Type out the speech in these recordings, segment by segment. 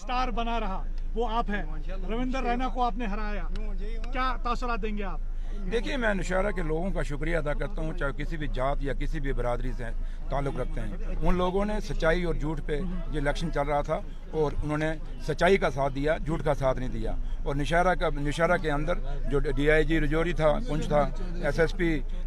Star बना रहा वो आप हैं। रविंदर रैना को आपने हराया, क्या तासुरात देंगे आप? देखिए, मैं नौशहरा के लोगों का शुक्रिया अदा करता हूँ, चाहे किसी भी जात या किसी भी बरादरी से ताल्लुक़ रखते हैं। उन लोगों ने सच्चाई और झूठ पे ये इलेक्शन चल रहा था और उन्होंने सच्चाई का साथ दिया, झूठ का साथ नहीं दिया। और नौशहरा के अंदर जो DIG रजौरी था, पुंछ था, SSP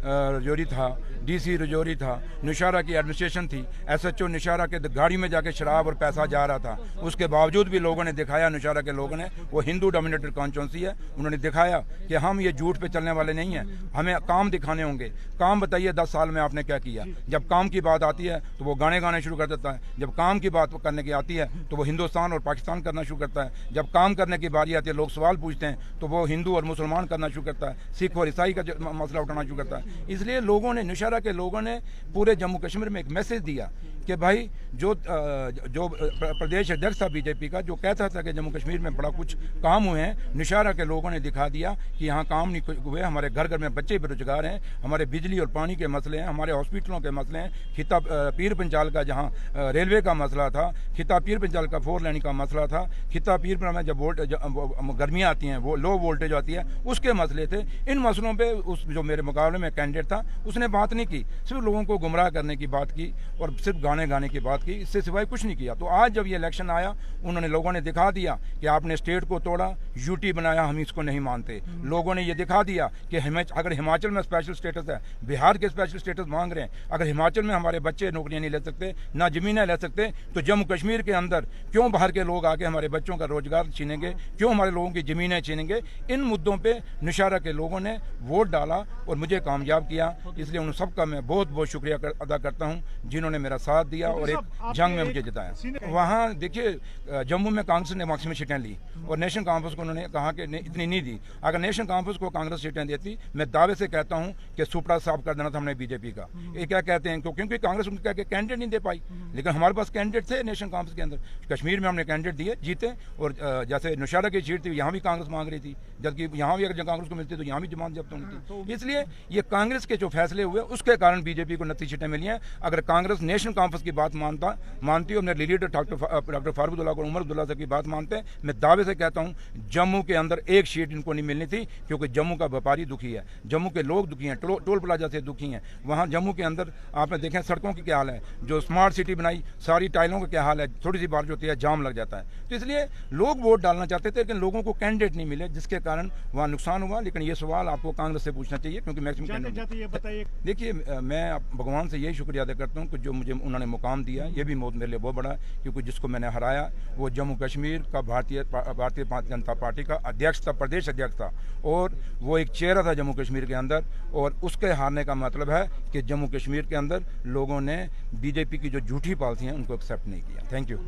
रजौरी था, DC रजौरी था, नौशहरा की एडमिनिस्ट्रेशन थी, SHO नौशहरा के गाड़ी में जाके शराब और पैसा जा रहा था। उसके बावजूद भी लोगों ने दिखाया, नौशहरा के लोगों ने, वो हिंदू डोमिनेटेड कॉन्स्टिट्यूंसी है, उन्होंने दिखाया कि हम ये झूठ पे चलने वाले नहीं हैं, हमें काम दिखाने होंगे। काम बताइए 10 साल में आपने क्या किया? जब काम की बात आती है तो वो गाने शुरू कर देता है, जब काम की बात करने की आती है तो वो हिंदुस्तान और पाकिस्तान करना शुरू करता है, जब काम करने की बारी आती है, लोग सवाल पूछते हैं तो वो हिंदू और मुसलमान करना शुरू करता है, सिख और ईसाई का मसला उठाना शुरू करता है। इसलिए लोगों ने, नौशहरा के लोगों ने पूरे जम्मू कश्मीर में एक मैसेज दिया कि भाई जो प्रदेश अध्यक्ष था बीजेपी का, जो कहता था कि जम्मू कश्मीर में बड़ा कुछ काम हुए हैं, नौशहरा के लोगों ने दिखा दिया कि यहाँ काम नहीं हुए। हमारे घर घर में बच्चे बेरोजगार हैं, हमारे बिजली और पानी के मसले हैं, हमारे हॉस्पिटलों के मसले हैं, खिता पीर पंजाल का जहाँ रेलवे का मसला था, खिता पीर पंजाल का 4 लेन का मसला था, खिता पीर पर में जब गर्मियाँ आती हैं, वो लो वोल्टेज आती है, उसके मसले थे। इन मसलों पर उस जो मेरे मुकाबले में कैंडिडेट था उसने बात नहीं की, सिर्फ लोगों को गुमराह करने की बात की और सिर्फ गाने की बात की, इससे सिवाय कुछ नहीं किया। तो आज जब ये इलेक्शन आया, उन्होंने, लोगों ने दिखा दिया कि आपने स्टेट को तोड़ा, यूटी बनाया, हम इसको नहीं मानते। लोगों ने ये दिखा दिया कि अगर हिमाचल में स्पेशल स्टेटस है, बिहार के स्पेशल स्टेटस मांग रहे हैं, अगर हिमाचल में हमारे बच्चे नौकरियां नहीं ले सकते, ना जमीनें ले सकते, तो जम्मू कश्मीर के अंदर क्यों बाहर के लोग आके हमारे बच्चों का रोजगार छीनेंगे, क्यों हमारे लोगों की जमीनें छीनेंगे? इन मुद्दों पर नौशहरा के लोगों ने वोट डाला और मुझे कामयाब किया। इसलिए उन सबका मैं बहुत बहुत शुक्रिया अदा करता हूँ जिन्होंने मेरा साथ दिया और एक जंग में मुझे जिताया। वहाँ देखिए, जम्मू में कांग्रेस ने मैक्सिमम सीटें ली और नेशनल कॉन्फ्रेंस को उन्होंने कहा कि इतनी नहीं दी। अगर नेशनल कॉन्फ्रेंस को कांग्रेस सीटें देती, मैं दावे से कहता हूँ कि सुपड़ा साफ कर देना था हमने बीजेपी का। ये क्या कहते हैं, क्योंकि कांग्रेस उनको कह के कैंडिडेट नहीं दे पाई, लेकिन हमारे पास कैंडिडेट थे नेशनल कॉन्फ्रेंस के अंदर। कश्मीर में हमने कैंडिडेट दिए, जीते। और जैसे नौशहरा की सीट थी, यहाँ भी कांग्रेस मांग रही थी, जबकि यहाँ भी अगर कांग्रेस को मिलती तो यहाँ भी जमात जब्त होनी थी। इसलिए ये कांग्रेस के जो फैसले हुए उसके कारण बीजेपी को 29 सीटें मिली हैं। अगर कांग्रेस नेशनल कॉन्फ्रेंस की बात मानती और मेरे लीडर डॉक्टर फारूक और उमर अब्दुल्ला साहब की बात मानते हैं, मैं दावे से कहता हूं जम्मू के अंदर एक सीट इनको नहीं मिलनी थी, क्योंकि जम्मू का व्यापारी दुखी है, जम्मू के लोग दुखी हैं, टोल प्लाजा से दुखी हैं। वहां जम्मू के अंदर आपने देखें सड़कों की क्या हाल है, जो स्मार्ट सिटी बनाई, सारी टाइलों का क्या हाल है, थोड़ी सी बारिश होती है जाम लग जाता है। तो इसलिए लोग वोट डालना चाहते थे, लेकिन लोगों को कैंडिडेट नहीं मिले, जिसके कारण वहाँ नुकसान हुआ। लेकिन ये सवाल आपको कांग्रेस से पूछना चाहिए, क्योंकि मैक्सिमम देखिए, मैं भगवान से यही शुक्रिया अदा करता हूँ कि जो मुझे उन्होंने मुकाम दिया, ये भी मेरे लिए बहुत बड़ा, क्योंकि जिसको मैंने हराया वो जम्मू कश्मीर का भारतीय जनता पार्टी का अध्यक्ष था, प्रदेश अध्यक्ष था, और वो एक चेहरा था जम्मू कश्मीर के अंदर। और उसके हारने का मतलब है कि जम्मू कश्मीर के अंदर लोगों ने बीजेपी की जो झूठी पॉलिसी है उनको एक्सेप्ट नहीं किया। Thank you.